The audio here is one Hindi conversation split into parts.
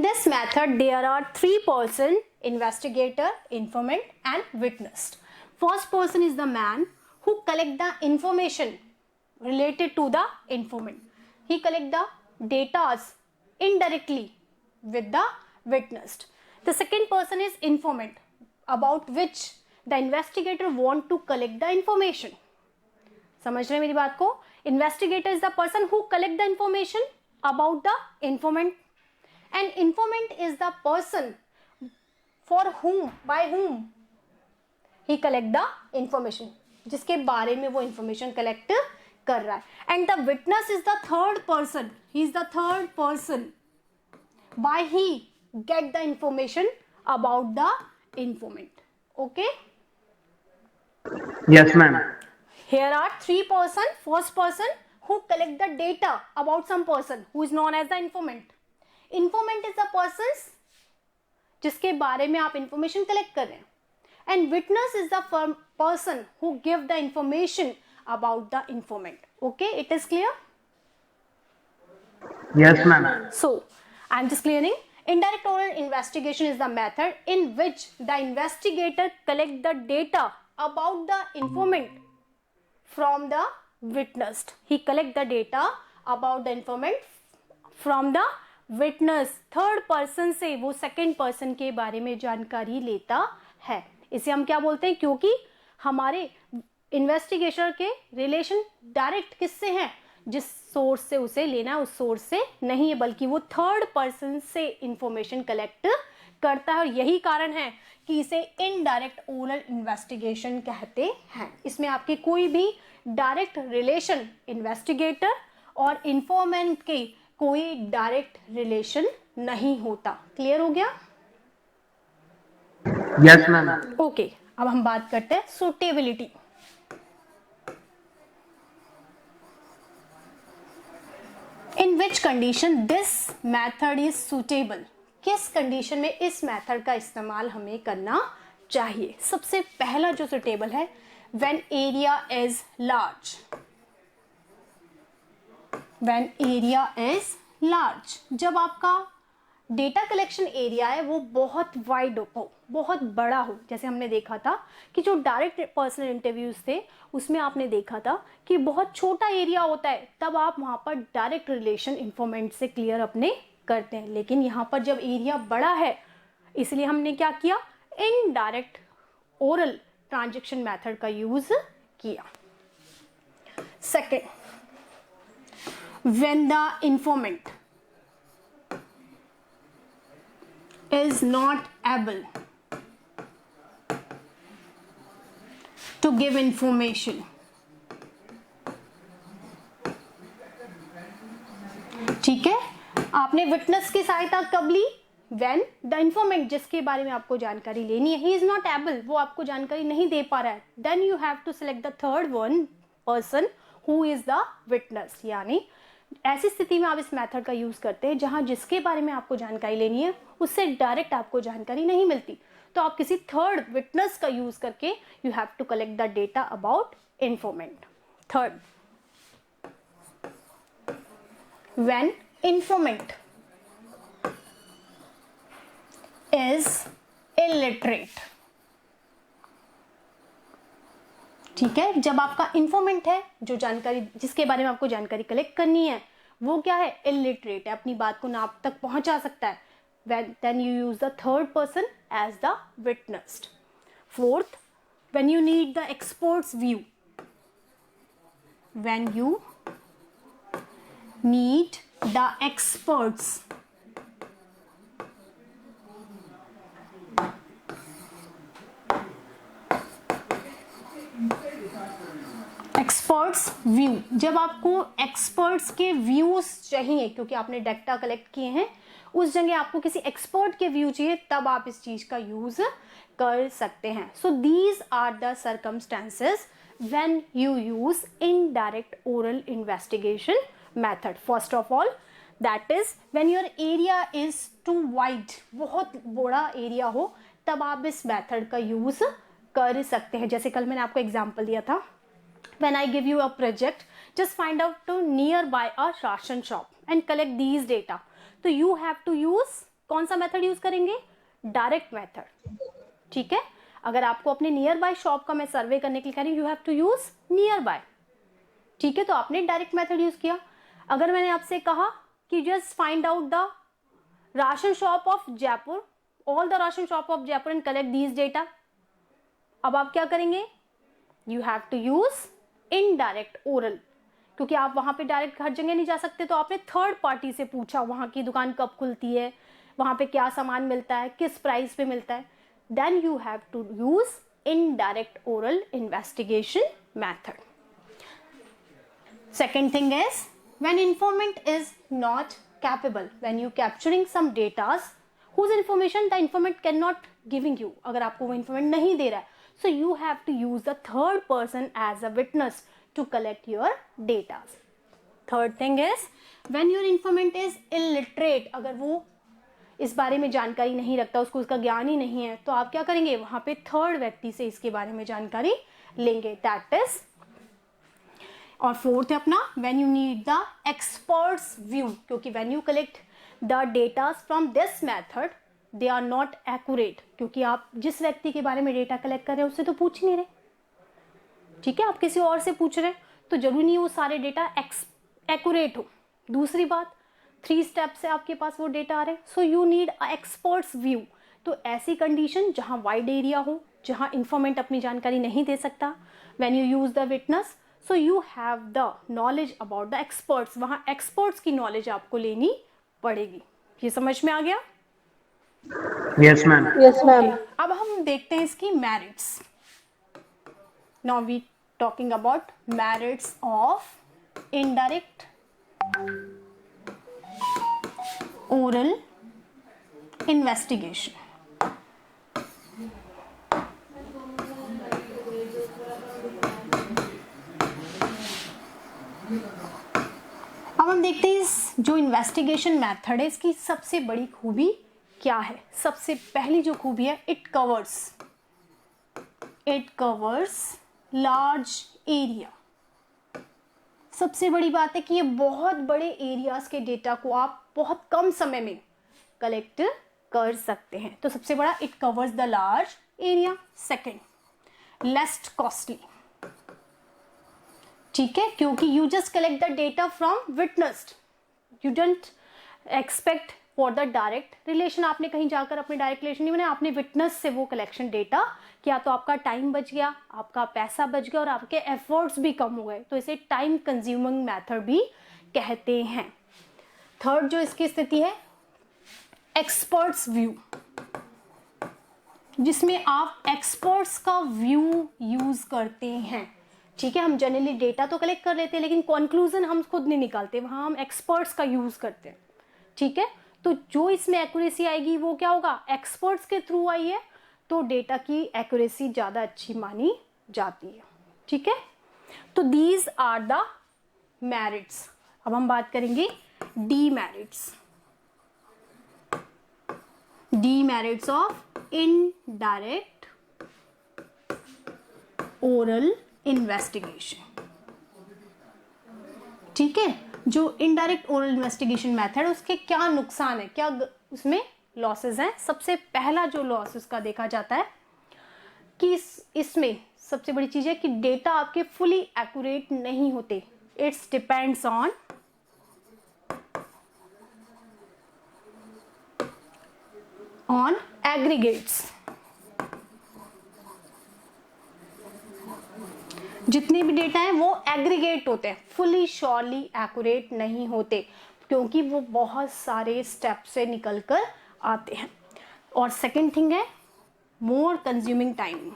this method there are three person: investigator, informant and witness. First person is the man who collect the information related to the informant. He collect the data indirectly with the witness. The second person is informant, about which the investigator want to collect the information. समझ रहे हैं मेरी बात को? Investigator is the person who collect the information about the informant, and informant is the person for whom, by whom he collect the information, जिसके बारे में वो information collect कर रहा है. And the witness is the third person. He is the third person by he get the information about the informant. Okay? Yes, ma'am. Here are three person. First person who collect the data about some person who is known as the informant. Informant is the person जिसके बारे में आप information collect कर रहे हैं. And witness is the person who give the information about the informant. Okay, it is clear? Yes, ma'am. So, I am just clearing. Indirect oral investigation is the method in which the investigator collect the data about the informant from the witness. He collect the data about the informant from the witness. Third person से वो second person के बारे में जानकारी लेता है. इसे हम क्या बोलते हैं? क्योंकि हमारे इन्वेस्टिगेशन के रिलेशन डायरेक्ट किससे हैं? जिस सोर्स से उसे लेना है उस सोर्स से नहीं है, बल्कि वो थर्ड पर्सन से इंफॉर्मेशन कलेक्ट करता है. और यही कारण है कि इसे इनडायरेक्ट ओरल इन्वेस्टिगेशन कहते हैं. इसमें आपके कोई भी डायरेक्ट रिलेशन, इन्वेस्टिगेटर और इंफॉर्मेंट के कोई डायरेक्ट रिलेशन नहीं होता. क्लियर हो गया? Yes, ma'am. ओके, अब हम बात करते हैं suitability. In which condition this method is suitable. किस कंडीशन में इस मेथड का इस्तेमाल हमें करना चाहिए? सबसे पहला जो सुटेबल है, when area is large. When area is large, जब आपका डेटा कलेक्शन एरिया है वो बहुत वाइड हो, बहुत बड़ा हो. जैसे हमने देखा था कि जो डायरेक्ट पर्सनल इंटरव्यूज थे उसमें आपने देखा था कि बहुत छोटा एरिया होता है, तब आप वहां पर डायरेक्ट रिलेशन इंफॉर्मेंट से क्लियर अपने करते हैं. लेकिन यहाँ पर जब एरिया बड़ा है, इसलिए हमने क्या किया? इनडायरेक्ट ओरल ट्रांजैक्शन मेथड का यूज किया. Second, when the इंफॉर्मेंट is not able to give information. ठीक है, आपने विटनेस की सहायता कब ली? When the informant, जिसके बारे में आपको जानकारी लेनी है, he is not able, वो आपको जानकारी नहीं दे पा रहा है, then you have to select the third one person who is the witness. यानी ऐसी स्थिति में आप इस मेथड का यूज करते हैं जहां जिसके बारे में आपको जानकारी लेनी है उससे डायरेक्ट आपको जानकारी नहीं मिलती, तो आप किसी थर्ड विटनेस का यूज करके you have to collect the data about informant. Third, when informant is illiterate. ठीक है, जब आपका इंफॉर्मेंट है, जो जानकारी जिसके बारे में आपको जानकारी कलेक्ट करनी है वो क्या है? इलिटरेट है, अपनी बात को ना आप तक पहुंचा सकता है. then you use the third person as the witness. Fourth, when you need the expert's view. When you need the experts experts view, जब आपको एक्सपर्ट्स के व्यूज चाहिए क्योंकि आपने डेटा कलेक्ट किए हैं, उस जगह आपको किसी एक्सपर्ट के व्यू चाहिए, तब आप इस चीज का यूज कर सकते हैं. So these are the circumstances when you use indirect oral investigation method. First of all, that is when your area is too wide, बहुत बड़ा एरिया हो, तब आप इस मेथड का यूज कर सकते हैं. जैसे कल मैंने आपको एग्जांपल दिया था, when I give you a project, just find out to nearby a ration shop and collect these data. So you have to use कौन सा मेथड यूज करेंगे? डायरेक्ट मेथड, ठीक है। अगर आपको अपने नियर बाय शॉप का मैं सर्वे करने के लिए कह रही हूँ, you have to use nearby, ठीक है, तो आपने डायरेक्ट मेथड यूज किया। अगर मैंने आपसे कहा कि just find out the ration shop of Jaipur, all the ration shop of Jaipur and collect these data, अब आप क्या करेंगे? You have to use indirect oral, क्योंकि आप वहां पे डायरेक्ट हर जगह नहीं जा सकते, तो आपने थर्ड पार्टी से पूछा वहां की दुकान कब खुलती है, वहां पे क्या सामान मिलता है, किस प्राइस पे मिलता है, then you have to use indirect oral investigation method. Second thing is, when informant is not capable, when you capturing some data whose information the informant cannot giving you, अगर आपको वो informant नहीं दे रहा है, so you have to use the third person as a witness to collect your data. Third thing is, when your informant is illiterate, अगर वो इस बारे में जानकारी नहीं रखता, उसको उसका ज्ञान ही नहीं है, तो आप क्या करेंगे? वहां पे थर्ड व्यक्ति से इसके बारे में जानकारी लेंगे, दैट इज। और फोर्थ है अपना, when you need the experts view, क्योंकि when you collect the data from this method they are not accurate, क्योंकि आप जिस व्यक्ति के बारे में डेटा कलेक्ट कर रहे हैं उससे तो पूछ नहीं रहे, ठीक है, आप किसी और से पूछ रहे हैं, तो जरूरी नहीं वो सारे डेटा एक्यूरेट हो। दूसरी बात, 3 स्टेप से आपके पास वो डेटा आ रहे हैं, so you need a experts view. तो ऐसी कंडीशन जहां वाइड एरिया हो, जहां इंफॉर्मेंट अपनी जानकारी नहीं दे सकता, when you use the witness, so you have the knowledge about the experts, वहां एक्सपर्ट्स की नॉलेज आपको लेनी पड़ेगी। ये समझ में आ गया? Yes ma'am. Yes ma'am. अब हम देखते हैं इसकी merits. Now we talking about merits of indirect oral investigation. अब हम देखते हैं इस जो इन्वेस्टिगेशन मेथड है, इसकी सबसे बड़ी खूबी क्या है। सबसे पहली जो खूबी है, इट कवर्स लार्ज एरिया। सबसे बड़ी बात है कि ये बहुत बड़े एरियाज के डेटा को आप बहुत कम समय में कलेक्ट कर सकते हैं, तो सबसे बड़ा, it covers the large area. Second, least costly, ठीक है, क्योंकि you just collect the data from witnessed, you don't expect for the direct relation. आपने कहीं जाकर अपने डायरेक्ट रिलेशन नहीं बनाया, आपने विटनेस से वो कलेक्शन डेटा किया, तो आपका टाइम बच गया, आपका पैसा बच गया और आपके एफर्ट्स भी कम हो गए, तो इसे टाइम कंज्यूमिंग मेथड भी कहते हैं। थर्ड जो इसकी स्थिति है, एक्सपर्ट्स व्यू, जिसमें आप एक्सपर्ट्स का व्यू यूज करते हैं, ठीक है। हम जनरली डेटा तो कलेक्ट कर लेते हैं, लेकिन कंक्लूजन हम खुद नहीं निकालते, वहां हम एक्सपर्ट्स का यूज करते हैं, ठीक है। तो जो इसमें एक्यूरेसी आएगी वो क्या होगा, एक्सपर्ट्स के थ्रू आई है, तो डेटा की एक्यूरेसी ज्यादा अच्छी मानी जाती है, ठीक है। तो दीज आर द मेरिट्स। अब हम बात करेंगे demerits. Demerits of indirect oral investigation, ठीक है। जो इनडायरेक्ट ओरल इन्वेस्टिगेशन मेथड, उसके क्या नुकसान है, क्या उसमें लॉसेस हैं। सबसे पहला जो लॉस उसका देखा जाता है कि इसमें सबसे बड़ी चीज है कि डेटा आपके फुली एक्यूरेट नहीं होते। It's depends on aggregates. जितने भी डेटा हैं वो एग्रीगेट होते हैं, फुली श्योरली एक्यूरेट नहीं होते, क्योंकि वो बहुत सारे स्टेप से निकलकर आते हैं। और सेकंड थिंग है मोर कंज्यूमिंग टाइम।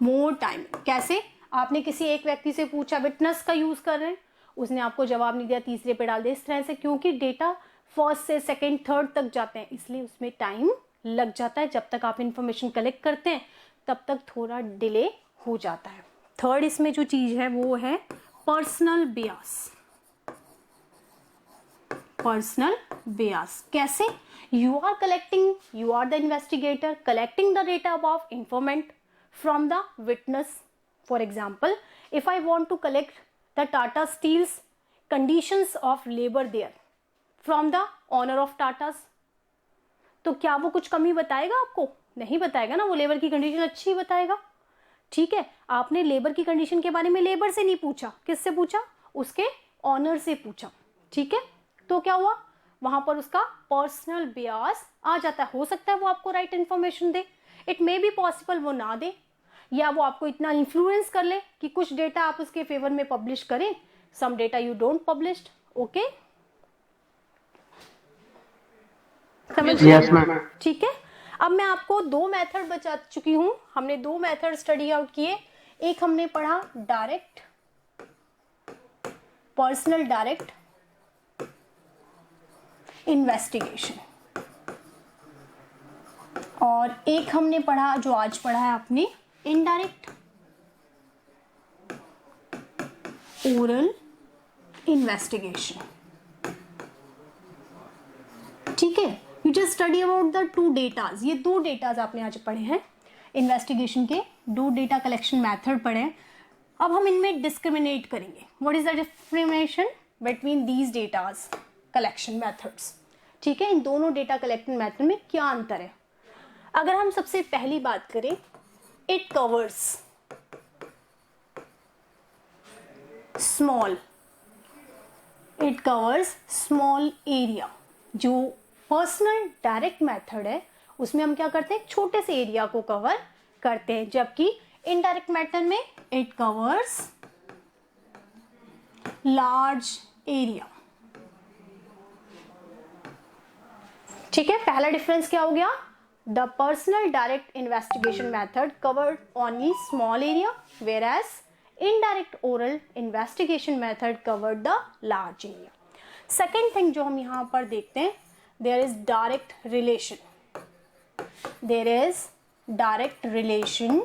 मोर टाइम कैसे? आपने किसी एक व्यक्ति से पूछा, विटनेस का यूज कर रहे हैं, उसने आपको जवाब नहीं दिया, तीसरे पे डाल दिया, इस तरह से, क्योंकि डेटा फर्स्ट से सेकंड थर्ड तक जाते हैं, इसलिए उसमें टाइम लग जाता है। जब तक आप इंफॉर्मेशन कलेक्ट करते हैं तब तक थोड़ा डिले हो जाता है। थर्ड इसमें जो चीज है वो है पर्सनल बियास। पर्सनल बियास कैसे? You are collecting, you are the investigator collecting the data of informant from the witness. For example, if I want to collect the Tata steels conditions of labour there from the owner of Tatas, तो क्या वो कुछ कमी बताएगा आपको? नहीं बताएगा ना, वो लेबर की कंडीशन अच्छी बताएगा। ठीक है, आपने लेबर की कंडीशन के बारे में लेबर से नहीं पूछा, किससे पूछा? उसके ऑनर से पूछा। ठीक है, तो क्या हुआ? वहां पर उसका पर्सनल बियास आ जाता है। हो सकता है वो आपको right information they, it may be possible वो ना दे, या वो आपको इतना इन्फ्लुएंस कर ले कि कुछ डेटा आप उसके फेवर में पब्लिश करें, some data you don't published. Okay, समझ गए? Yes, ma'am. ठीक है, अब मैं आपको दो मेथड बता चुकी हूं। हमने दो मेथड स्टडी आउट किए। एक हमने पढ़ा डायरेक्ट, पर्सनल डायरेक्ट इन्वेस्टिगेशन, और एक हमने पढ़ा जो आज पढ़ा है आपने इनडायरेक्ट ओरल इन्वेस्टिगेशन। ठीक है, you just study about the two datas. ये दो डेटाज आपने आज पढ़े हैं, इन्वेस्टिगेशन के दो डेटा कलेक्शन मेथड पढ़े हैं। अब हम इनमें डिस्क्रिमिनेट करेंगे, what is the discrimination between these datas collection methods. ठीक है, इन दोनों डेटा कलेक्शन मेथड में क्या अंतर है? अगर हम सबसे पहली बात करें, it covers small, it covers small area. जो पर्सनल डायरेक्ट मेथड है उसमें हम क्या करते हैं? छोटे से एरिया को कवर करते हैं, जबकि इनडायरेक्ट मेथड में इट कवर्स लार्ज एरिया। ठीक है, पहला डिफरेंस क्या हो गया? The personal direct investigation method covered only small area, whereas indirect oral investigation method covered the large area. Second thing जो हम यहां पर देखते हैं, there is direct relation, there is direct relation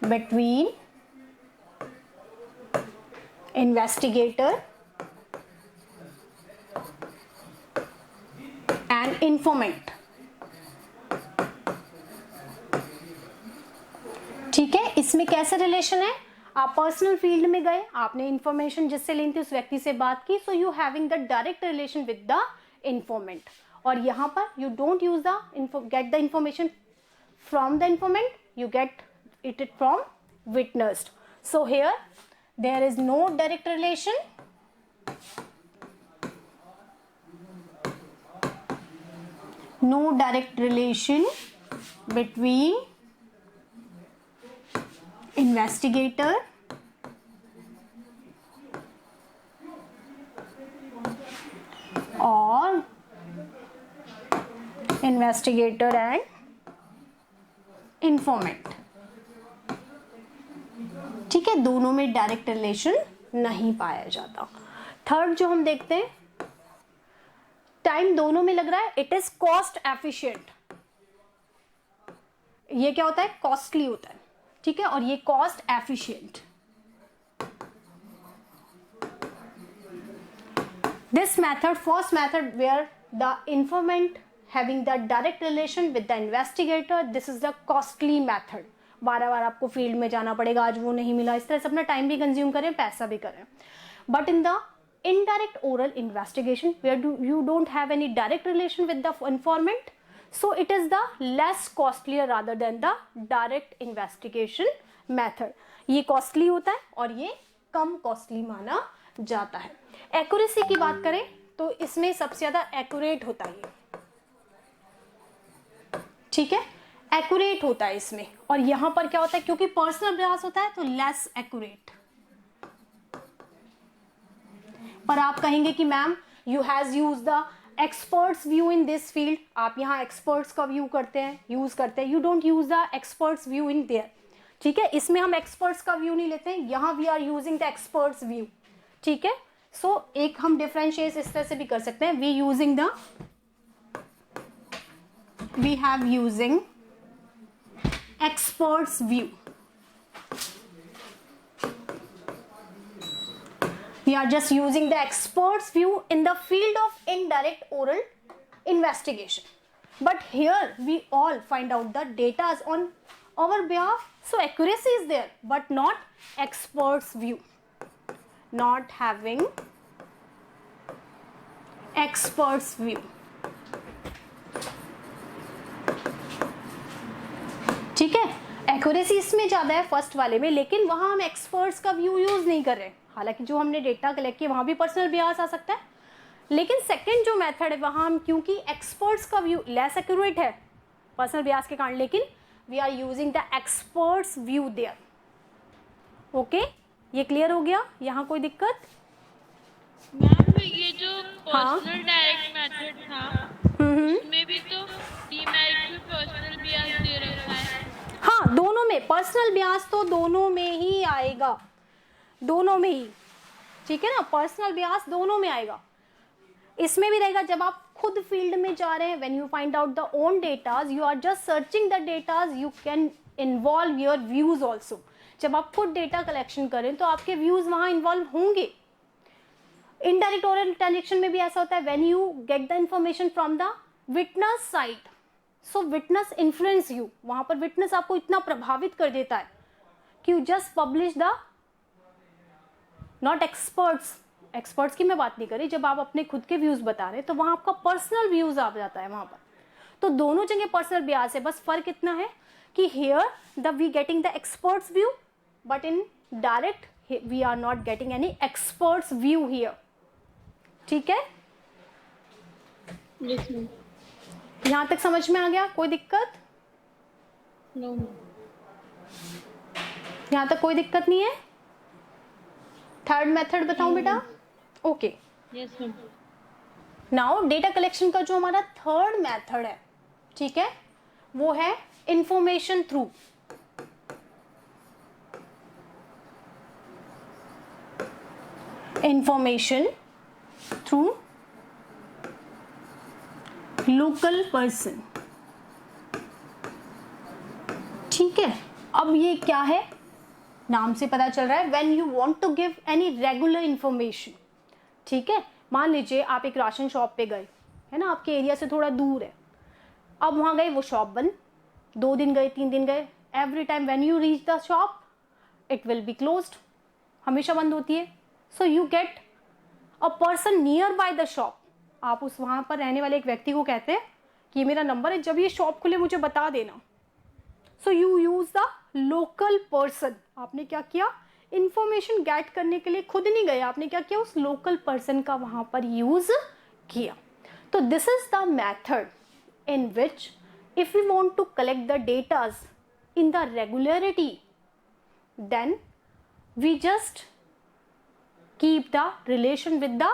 between investigator and informant. ठीक है, इसमें कैसे रिलेशन है? आप पर्सनल फील्ड में गए, आपने इंफॉर्मेशन जिससे लेनी थी उस व्यक्ति से बात की, so you having the direct relation with the informant. और यहां पर you don't use the get the information from the informant, you get it from witnessed. So here there is no direct relation, no direct relation between investigator और investigator and informant। ठीक है, दोनों में डायरेक्ट रिलेशन नहीं पाया जाता। थर्ड जो हम देखते हैं, टाइम दोनों में लग रहा है, इट इज कॉस्ट एफिशिएंट। ये क्या होता है? कॉस्टली होता है। ठीक है, और ये cost efficient. This method, first method where the informant having the direct relation with the investigator, this is the costly method. बार बार आपको फील्ड में जाना पड़ेगा, आज वो नहीं मिला, इस तरह से अपना टाइम भी कंज्यूम करें, पैसा भी करें। But in the indirect oral investigation where you don't have any direct relation with the informant, so it is the less costlier rather than the direct investigation method। ये costly होता है और ये कम costly माना जाता है। accuracy की बात करें तो इसमें सबसे ज्यादा accurate होता है ये। ठीक है, accurate होता है इसमें, और यहां पर क्या होता है? क्योंकि पर्सनल बियास होता है तो less accurate। पर आप कहेंगे कि ma'am you has use the experts view in this field, आप यहाँ एक्सपर्ट्स का व्यू करते हैं, यूज करते हैं, you don't use the experts view in their. ठीक है, इसमें हम एक्सपर्ट्स का व्यू नहीं लेते हैं, यहाँ we are using the experts view. ठीक है, सो एक हम डिफरेंशिएट इस तरह से भी कर सकते हैं, we have using experts view. We are just using the expert's view in the field of indirect oral investigation. But here we all find out the data is on our behalf, so accuracy is there, but not expert's view. Not having experts view. ठीक है, एक्यूरेसी इसमें ज्यादा है फर्स्ट वाले में, लेकिन वहां हम एक्सपर्ट्स का व्यू यूज नहीं कर रहे। हालांकि जो हमने डेटा कलेक्ट किया वहां भी पर्सनल बियास आ सकता है, लेकिन सेकंड जो मेथड है वहां हम क्योंकि एक्सपर्ट्स का व्यू लेस एक्यूरेट है पर्सनल बियास के कारण, लेकिन we are using the experts view there. Okay, ये क्लियर हो गया? यहाँ कोई दिक्कत? मैम ये जो हाँ। पर्सनल डायरेक्ट मेथड था उसमें भी तो डीमेरिट में पर्सनल बियास दे रखा है। हाँ, दोनों में पर्सनल बियास तो दोनों में ही आएगा, दोनों में ही। ठीक है ना, पर्सनल बियास दोनों में आएगा। इसमें भी रहेगा जब आप खुद फील्ड में जा रहे हैं, when you find out the own datas, you are just searching the datas, you can involve your views also. जब आप खुद डेटा कलेक्शन करें तो आपके व्यूज वहां इन्वॉल्व होंगे। इनडायरेक्ट ओरल ट्रांजेक्शन में भी ऐसा होता है, when you get the information from the witness side, so witness influence you. वहां पर विटनेस आपको इतना प्रभावित कर देता है कि you just publish the, not experts की मैं बात नहीं करी, जब आप अपने खुद के व्यूज बता रहे तो वहां आपका पर्सनल व्यूज आ जाता है वहां पर। तो दोनों जगह पर्सनल बियास है, बस फर्क इतना है कि here the we getting the experts view, but in direct we are not getting any experts view here. ठीक है, यस मैम। यहां तक समझ में आ गया? कोई दिक्कत? नो। यहां तक कोई दिक्कत नहीं है? थर्ड मेथड बताऊं बेटा? Okay, yes ma'am. Now data collection का जो हमारा थर्ड मेथड है, ठीक है, वो है information through. Information through local person. ठीक है, अब ये क्या है? नाम से पता चल रहा है, when you want to give any regular information. ठीक है, मान लीजिए आप एक राशन शॉप पे गए, है ना, आपके एरिया से थोड़ा दूर है, अब वहां गए, वो शॉप बंद, 2 दिन गए, 3 दिन गए, every time when you reach the shop it will be closed, हमेशा बंद होती है। So you get a person near by the shop, आप उस वहां पर रहने वाले एक व्यक्ति को कहते हैं कि ये मेरा नंबर है, जब ये शॉप खुले मुझे बता देना। So you use the local person. आपने क्या किया? इंफॉर्मेशन गेट करने के लिए खुद नहीं गए, आपने क्या किया? उस लोकल पर्सन का वहां पर यूज किया। तो this is the method in which if we want to collect the datas in the regularity, then we just keep the relation with the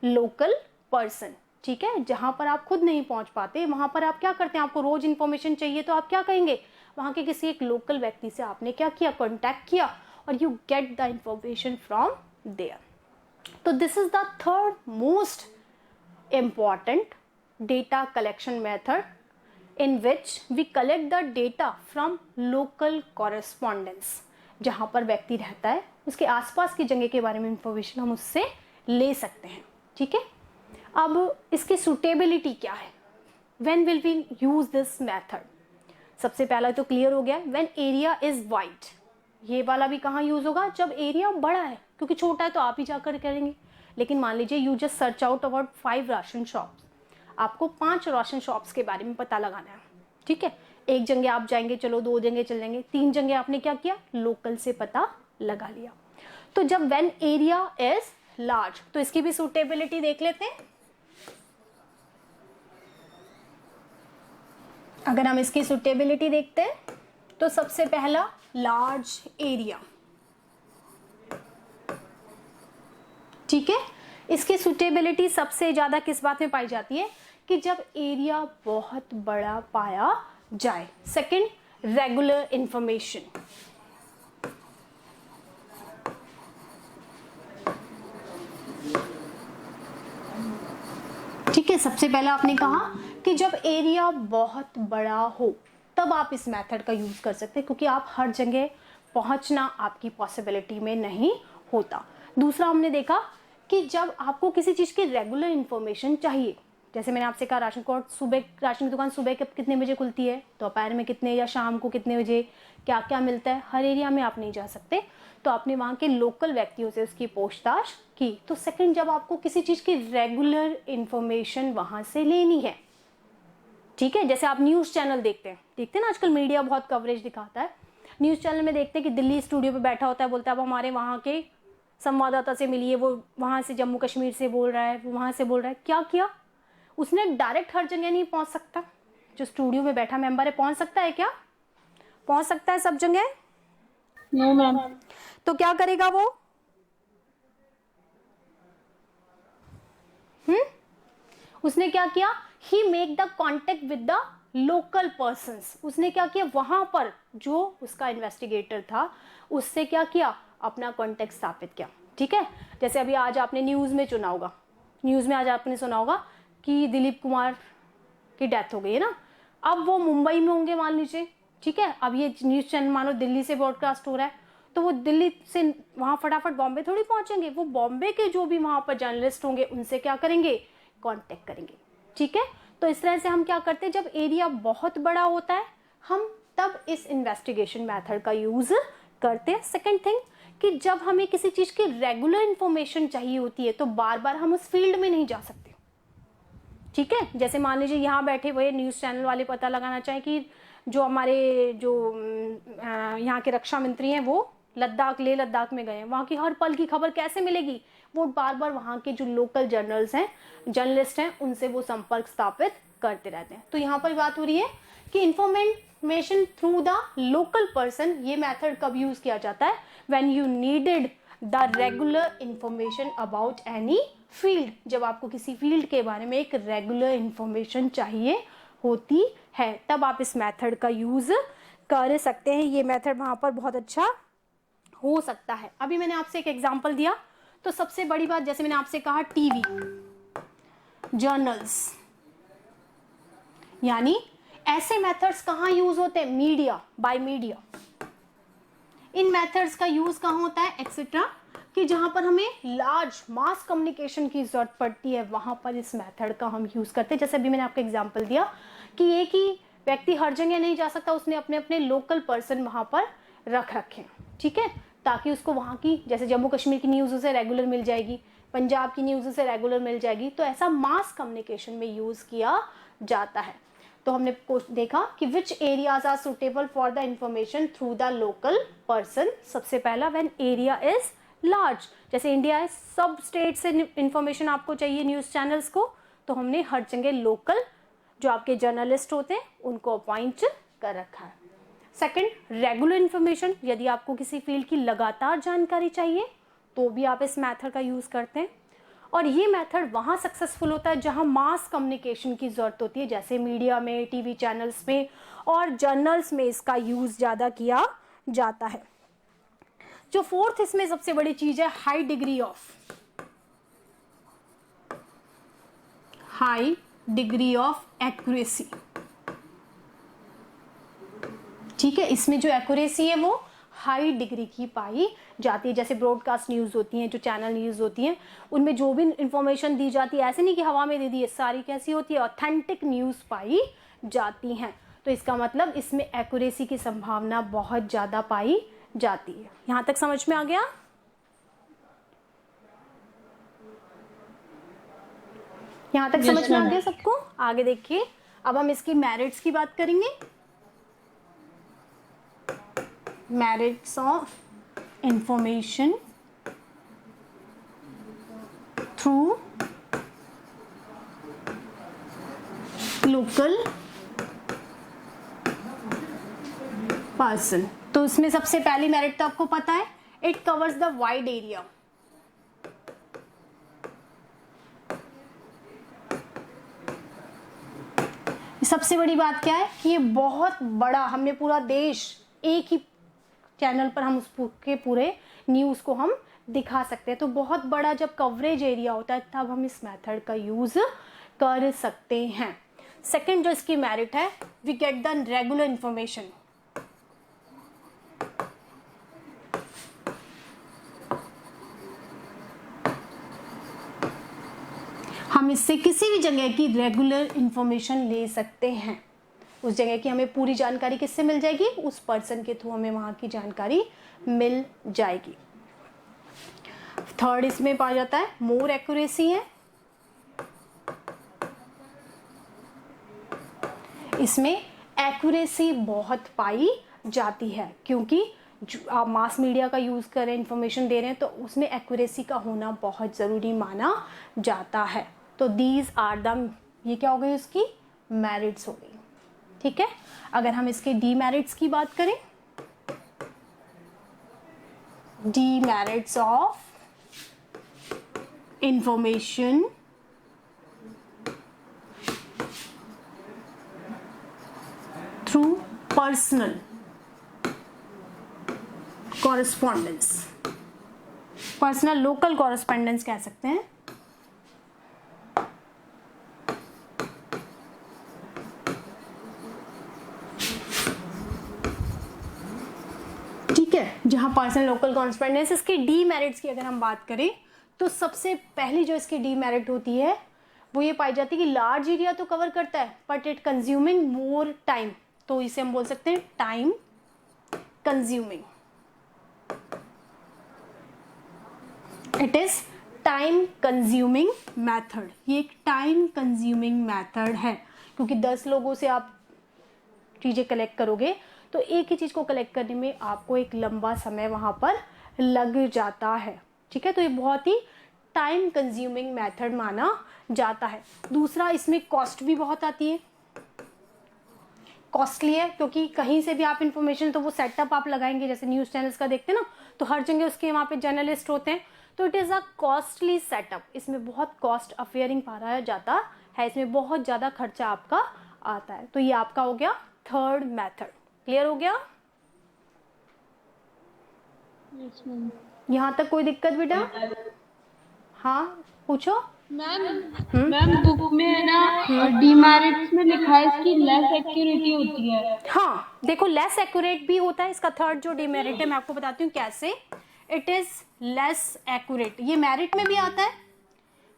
local person. ठीक है, जहां पर आप खुद नहीं पहुंच पाते वहां पर आप क्या करते हैं? आपको रोज इंफॉर्मेशन चाहिए तो आप क्या कहेंगे? वहां के किसी एक लोकल व्यक्ति से आपने क्या किया? कॉन्टैक्ट किया और you get the information from there. तो this is the third most important data collection method in which we collect the data from local correspondence। जहां पर व्यक्ति रहता है उसके आसपास की जगह के बारे में इंफॉर्मेशन हम उससे ले सकते हैं। ठीक है, अब इसकी सुटेबिलिटी क्या है? when will we use this method? सबसे पहला तो क्लियर हो गया, when area is wide। ये वाला भी कहाँ यूज होगा? जब एरिया बड़ा है, क्योंकि छोटा है तो आप ही जाकर करेंगे। लेकिन मान लीजिए you just search out about 5 ration shops, आपको 5 राशन शॉप्स के बारे में पता लगाना है। ठीक है, एक जगह आप जाएंगे, चलो 2 जगह चल जाएंगे, 3 जगह आपने क्या किया? लोकल से पता लगा लिया। तो जब व्हेन एरिया इज लार्ज, तो इसकी भी सूटेबिलिटी देख लेते हैं। अगर हम इसकी सूटेबिलिटी देखते हैं तो सबसे पहला लार्ज एरिया। ठीक है, इसकी सुटेबिलिटी सबसे ज्यादा किस बात में पाई जाती है? कि जब एरिया बहुत बड़ा पाया जाए। Second, regular information. ठीक है, सबसे पहले आपने कहा कि जब एरिया बहुत बड़ा हो तब आप इस मेथड का यूज कर सकते हैं, क्योंकि आप हर जगह पहुंचना आपकी पॉसिबिलिटी में नहीं होता। दूसरा हमने देखा कि जब आपको किसी चीज की रेगुलर इंफॉर्मेशन चाहिए, जैसे मैंने आपसे कहा राशन कोर्ट सुबह, राशन की दुकान सुबह कितने बजे खुलती है, दोपहर में कितने या शाम को कितने बजे, क्या क्या मिलता है, हर एरिया में आप नहीं जा सकते, तो आपने वहाँ के लोकल व्यक्तियों से उसकी पूछताछ की। तो सेकंड, जब आपको किसी चीज़ की रेगुलर इंफॉर्मेशन वहाँ से लेनी है, ठीक है, जैसे आप न्यूज़ चैनल देखते हैं ना, आजकल मीडिया बहुत कवरेज दिखाता है, न्यूज़ चैनल में देखते हैं कि दिल्ली स्टूडियो पे बैठा होता है, बोलता है अब हमारे वहाँ के संवाददाता से मिलिए, वो वहाँ से जम्मू कश्मीर से बोल रहा है, वो वहाँ से बोल रहा है। क्या किया उसने? डायरेक्ट हर जगह नहीं पहुँच सकता, जो स्टूडियो में बैठा मेंबर है पहुँच सकता है क्या? पहुँच सकता है सब जगह? No ma'am. तो क्या करेगा वो? उसने क्या किया? He make the contact with the local persons. उसने क्या किया? वहां पर जो उसका इन्वेस्टिगेटर था उससे क्या किया? अपना कॉन्टेक्ट स्थापित किया। ठीक है, जैसे अभी आज आपने न्यूज में सुना होगा, न्यूज में आज आपने सुना होगा कि दिलीप कुमार की डेथ हो गई है ना, अब वो मुंबई में होंगे मान लीजिए, ठीक है, अब ये न्यूज चैनल मानो दिल्ली से ब्रॉडकास्ट हो रहा है, तो वो दिल्ली से वहां फटाफट बॉम्बे थोड़ी पहुंचेंगे, वो बॉम्बे के जो भी वहां पर जर्नलिस्ट होंगे उनसे क्या करेंगे? कांटेक्ट करेंगे। ठीक है, तो इस तरह से हम क्या करते हैं, जब एरिया बहुत बड़ा होता है हम तब इस इन्वेस्टिगेशन मेथड का यूज करते हैं। सेकंड थिंग कि जब हमें किसी चीज की रेगुलर इंफॉर्मेशन चाहिए होती है तो बार बार हम उस फील्ड में नहीं जा सकते। ठीक है, जैसे मान लीजिए यहाँ बैठे हुए न्यूज चैनल वाले पता लगाना चाहें कि जो हमारे जो यहाँ के रक्षा मंत्री हैं वो लद्दाख, लेह लद्दाख में गए हैं, वहाँ की हर पल की खबर कैसे मिलेगी? वो बार बार वहाँ के जो लोकल जर्नलिस्ट हैं उनसे वो संपर्क स्थापित करते रहते हैं। तो यहाँ पर बात हो रही है कि information through the local person, ये मेथड कब यूज किया जाता है? When you needed the regular information about any field, जब आपको किसी फील्ड के बारे में एक रेगुलर इंफॉर्मेशन चाहिए होती है तब आप इस मेथड का यूज कर सकते हैं। ये मेथड वहां पर बहुत अच्छा हो सकता है। अभी मैंने आपसे एक एग्जांपल दिया, तो सबसे बड़ी बात जैसे मैंने आपसे कहा टीवी, जर्नल्स, यानी ऐसे मेथड्स कहाँ यूज होते हैं? Media, by media. In methods का यूज कहाँ होता है? एक्सेट्रा, कि जहां पर हमें लार्ज मास कम्युनिकेशन की जरूरत पड़ती है वहां पर इस मेथड का हम यूज करते हैं। जैसे अभी मैंने आपको एग्जांपल दिया कि एक ही व्यक्ति हर जगह नहीं जा सकता, उसने अपने अपने लोकल पर्सन वहां पर रख रखे, ठीक है, ताकि उसको वहां की, जैसे जम्मू कश्मीर की न्यूज उसे रेगुलर मिल जाएगी, पंजाब की न्यूज उसे रेगुलर मिल जाएगी, तो ऐसा मास कम्युनिकेशन में यूज किया जाता है। तो हमने देखा कि which areas are suitable for the information through the local person. सबसे पहला, व्हेन एरिया इज लार्ज, जैसे इंडिया है, सब स्टेट से इंफॉर्मेशन आपको चाहिए न्यूज चैनल्स को, तो हमने हर जगह लोकल जो आपके जर्नलिस्ट होते हैं उनको अपॉइंट कर रखा है। सेकंड, रेगुलर इंफॉर्मेशन, यदि आपको किसी फील्ड की लगातार जानकारी चाहिए तो भी आप इस मेथड का यूज करते हैं, और ये मेथड वहां सक्सेसफुल होता है जहां मास कम्युनिकेशन की जरूरत होती है, जैसे मीडिया में, टीवी चैनल्स में और जर्नल्स में इसका यूज ज्यादा किया जाता है। जो फोर्थ इसमें सबसे बड़ी चीज है, हाई डिग्री ऑफ एक्यूरेसी। ठीक है, इसमें जो एक्यूरेसी है वो हाई डिग्री की पाई जाती है। जैसे ब्रॉडकास्ट न्यूज होती हैं, जो चैनल न्यूज होती हैं, उनमें जो भी इंफॉर्मेशन दी जाती है ऐसे नहीं कि हवा में दे दी है, सारी कैसी होती है? ऑथेंटिक न्यूज पाई जाती हैं। तो इसका मतलब इसमें एक्यूरेसी की संभावना बहुत ज्यादा पाई जाती है। यहां तक समझ में आ गया? यहां तक समझ में आ गया सबको? आगे देखिए, अब हम इसकी मेरिट्स की बात करेंगे। Merits of information through local person. तो इसमें सबसे पहली मेरिट तो आपको पता है, it covers the wide area. सबसे बड़ी बात क्या है कि ये बहुत बड़ा, हमने पूरा देश एक ही चैनल पर हम उसके पूरे न्यूज को हम दिखा सकते हैं। तो बहुत बड़ा जब कवरेज एरिया होता है तब हम इस मेथड का यूज कर सकते हैं। सेकंड जो इसकी मेरिट है, we get the regular information. हम इससे किसी भी जगह की रेगुलर इंफॉर्मेशन ले सकते हैं। उस जगह की हमें पूरी जानकारी किससे मिल जाएगी? उस पर्सन के थ्रू हमें वहां की जानकारी मिल जाएगी। थर्ड इसमें पाया जाता है मोर एक्यूरेसी है। इसमें एक्यूरेसी बहुत पाई जाती है, क्योंकि आप मास मीडिया का यूज कर रहे हैं, इंफॉर्मेशन दे रहे हैं, तो उसमें एक्यूरेसी का होना बहुत जरूरी माना जाता है। तो दीज आर द, ये क्या हो गई उसकी मेरिट्स हो गई। ठीक है, अगर हम इसके डीमेरिट्स की बात करें, demerits of information through personal correspondence, personal local correspondence कह सकते हैं। ठीक है, जहां पर्सनल लोकल कॉरेस्पॉन्डेंस, इसके डीमेरिट्स की अगर हम बात करें तो सबसे पहली जो इसकी डीमेरिट होती है वो ये पाई जाती है कि लार्ज एरिया तो कवर करता है but it consuming more time. तो इसे हम बोल सकते हैं time consuming. It is time consuming method. ये एक टाइम कंज्यूमिंग मैथड है, क्योंकि 10 लोगों से आप चीजें कलेक्ट करोगे तो एक ही चीज को कलेक्ट करने में आपको एक लंबा समय वहां पर लग जाता है। ठीक है, तो ये बहुत ही टाइम कंज्यूमिंग मेथड माना जाता है। दूसरा, इसमें कॉस्ट भी बहुत आती है, कॉस्टली है, क्योंकि कहीं से भी आप इंफॉर्मेशन, तो वो सेटअप आप लगाएंगे, जैसे न्यूज चैनल्स का देखते हैं ना, तो हर जगह उसके वहां पे जर्नलिस्ट होते हैं, तो it is a costly setup. इसमें बहुत कॉस्ट अफेयरिंग पाया जाता है, इसमें बहुत ज्यादा खर्चा आपका आता है। तो ये आपका हो गया थर्ड मेथड। क्लियर हो गया? Yes ma'am. यहाँ तक कोई दिक्कत बेटा? हाँ पूछो। मैम बुक में है ना डीमेरिट्स में लिखा है इसकी लेस एक्यूरेटी होती है। हाँ देखो, लेस एक्यूरेट भी होता है इसका थर्ड जो डीमेरिट है, मैं आपको बताती हूँ कैसे। इट इज लेस एक्यूरेट, ये मेरिट में भी आता है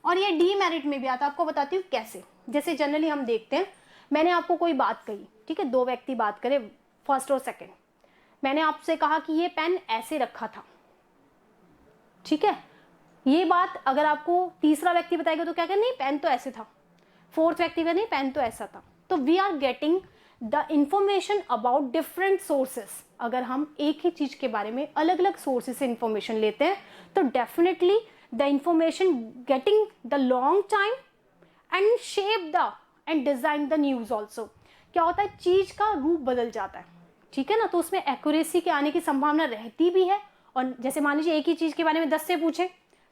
और ये डीमेरिट में भी आता है। आपको बताती हूँ कैसे। जैसे जनरली हम देखते हैं, मैंने आपको कोई बात कही, ठीक है, 2 व्यक्ति बात करें, फर्स्ट और सेकंड, मैंने आपसे कहा कि ये पेन ऐसे रखा था, ठीक है, ये बात अगर आपको तीसरा व्यक्ति बताएगा तो क्या कहें, नहीं पेन तो ऐसे था, फोर्थ व्यक्ति का नहीं पेन तो ऐसा था। तो we are getting the information about different sources. अगर हम एक ही चीज के बारे में अलग अलग सोर्सेस से इंफॉर्मेशन लेते हैं तो definitely the information getting the long time and shape the end design the news also. क्या होता है, चीज का रूप बदल जाता है, ठीक है ना, तो उसमें एक्यूरेसी के आने की संभावना रहती भी है। और जैसे मान लीजिए एक ही चीज के बारे में 10 से पूछे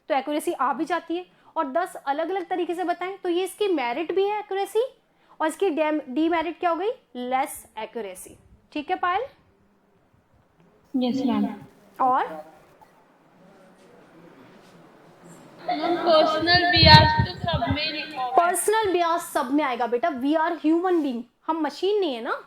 तो एक्यूरेसी आ भी जाती है, और 10 अलग अलग तरीके से बताएं तो ये इसकी मेरिट भी है एक्यूरेसी, और इसकी डीमेरिट क्या हो गई, लेस एक्यूरेसी। ठीक है पायल? Yes ma'am. और पर्सनल बियास तो सब में लिखा हुआ है। पर्सनल बियास सब में आएगा बेटा, वी आर ह्यूमन बीइंग, हम मशीन नहीं है ना,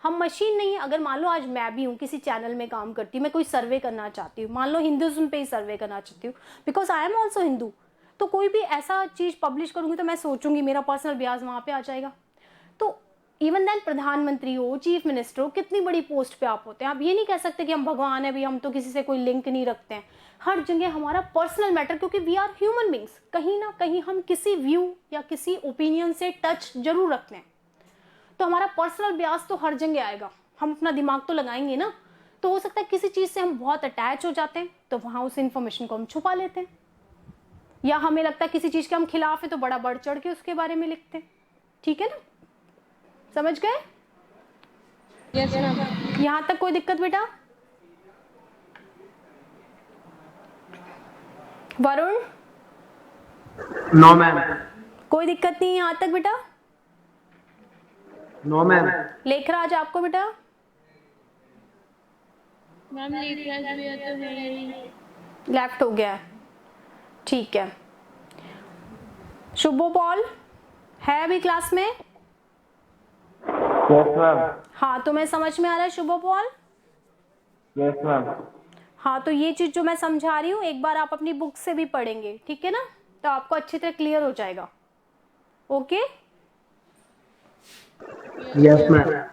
हम मशीन नहीं है। अगर मान लो आज मैं भी हूँ किसी चैनल में काम करती हूँ, मैं कोई सर्वे करना चाहती हूँ, मान लो हिंदुज्म पे ही सर्वे करना चाहती हूँ, because I am also Hindu, तो कोई भी ऐसा चीज पब्लिश करूंगी तो मैं सोचूंगी मेरा पर्सनल बियास वहां पे आ जाएगा। तो इवन देन प्रधानमंत्री हो, चीफ मिनिस्टर हो, कितनी बड़ी पोस्ट पे आप होते हैं, आप ये नहीं कह सकते कि हम भगवान है, भी हम तो किसी से कोई लिंक नहीं रखते हैं। हर जगह हमारा पर्सनल मैटर, क्योंकि वी आर ह्यूमन बींग्स, कहीं ना कहीं हम किसी व्यू या किसी ओपिनियन से टच जरूर रखते हैं, तो हमारा पर्सनल ब्यास तो हर जगह आएगा। हम अपना दिमाग तो लगाएंगे ना, तो हो सकता है किसी चीज से हम बहुत अटैच हो जाते हैं तो वहां उस इंफॉर्मेशन को हम छुपा लेते हैं, या हमें लगता है किसी चीज के हम खिलाफ है तो बड़ा बढ़ चढ़ के उसके बारे में लिखते हैं। ठीक है ना, समझ गए? Yes ma'am. यहां तक कोई दिक्कत बेटा? वरुण? No ma'am. कोई दिक्कत नहीं यहां तक बेटा? No ma'am. लेखराज आपको बेटा? मैम लेखराज भैया तो है ही। लेफ्ट हो गया है, ठीक है। शुभो पॉल है अभी क्लास में? Yes ma'am. हाँ, तुम्हें समझ में आ रहा है शुभो पॉल? Yes ma'am. हाँ, तो ये चीज जो मैं समझा रही हूँ एक बार आप अपनी बुक से भी पढ़ेंगे, ठीक है ना, तो आपको अच्छी तरह क्लियर हो जाएगा। Okay. Yes, ma'am.